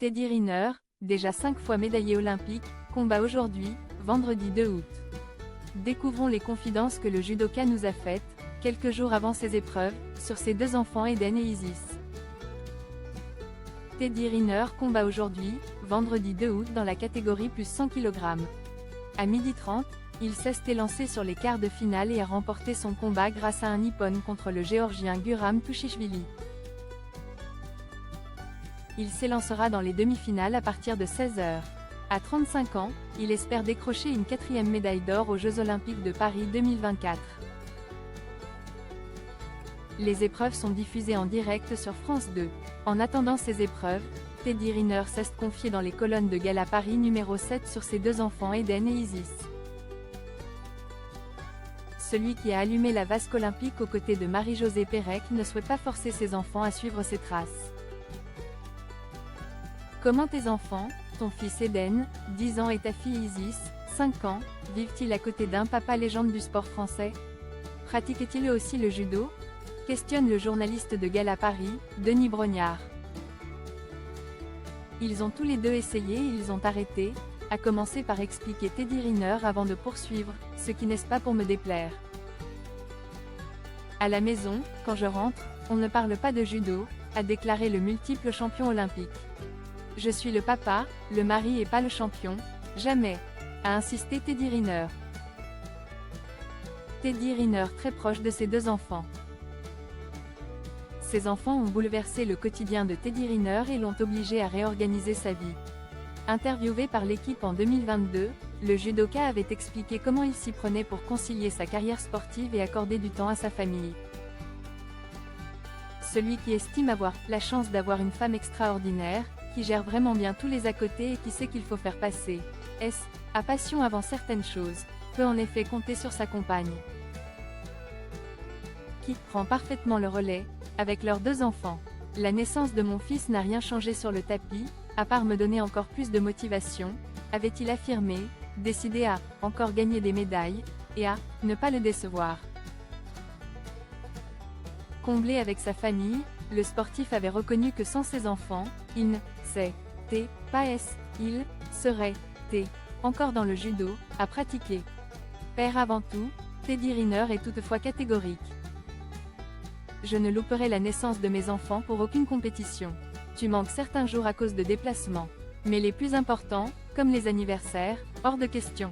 Teddy Riner, déjà 5 fois médaillé olympique, combat aujourd'hui, vendredi 2 août. Découvrons les confidences que le judoka nous a faites, quelques jours avant ses épreuves, sur ses deux enfants Eden et Isis. Teddy Riner combat aujourd'hui, vendredi 2 août dans la catégorie plus 100 kg. À 12h30, il s'est élancé sur les quarts de finale et a remporté son combat grâce à un Nippon contre le Géorgien Guram Tushishvili. Il s'élancera dans les demi-finales à partir de 16h. À 35 ans, il espère décrocher une 4e médaille d'or aux Jeux Olympiques de Paris 2024. Les épreuves sont diffusées en direct sur France 2. En attendant ces épreuves, Teddy Riner s'est confié dans les colonnes de Gala Paris numéro 7 sur ses deux enfants Eden et Isis. Celui qui a allumé la vasque olympique aux côtés de Marie-Josée Pérec ne souhaite pas forcer ses enfants à suivre ses traces. Comment tes enfants, ton fils Eden, 10 ans et ta fille Isis, 5 ans, vivent-ils à côté d'un papa légende du sport français? Pratiquent-ils eux aussi le judo? Questionne le journaliste de Gala Paris, Denis Brognard. Ils ont tous les deux essayé et ils ont arrêté, a commencé par expliquer Teddy Riner avant de poursuivre, ce qui n'est pas pour me déplaire. À la maison, quand je rentre, on ne parle pas de judo, a déclaré le multiple champion olympique. Je suis le papa, le mari et pas le champion, jamais, a insisté Teddy Riner. Teddy Riner très proche de ses deux enfants. Ses enfants ont bouleversé le quotidien de Teddy Riner et l'ont obligé à réorganiser sa vie. Interviewé par l'équipe en 2022, le judoka avait expliqué comment il s'y prenait pour concilier sa carrière sportive et accorder du temps à sa famille. Celui qui estime avoir la chance d'avoir une femme extraordinaire, qui gère vraiment bien tous les à côté et qui sait qu'il faut faire passer à passion avant certaines choses, peut en effet compter sur sa compagne, qui prend parfaitement le relais, avec leurs deux enfants. La naissance de mon fils n'a rien changé sur le tapis, à part me donner encore plus de motivation, avait-il affirmé, décidé à encore gagner des médailles, et à ne pas le décevoir. Comblé avec sa famille, le sportif avait reconnu que sans ses enfants, il ne s'était pas il serait encore dans le judo, à pratiquer. Père avant tout, Teddy Riner est toutefois catégorique. Je ne louperai la naissance de mes enfants pour aucune compétition. Tu manques certains jours à cause de déplacements. Mais les plus importants, comme les anniversaires, hors de question.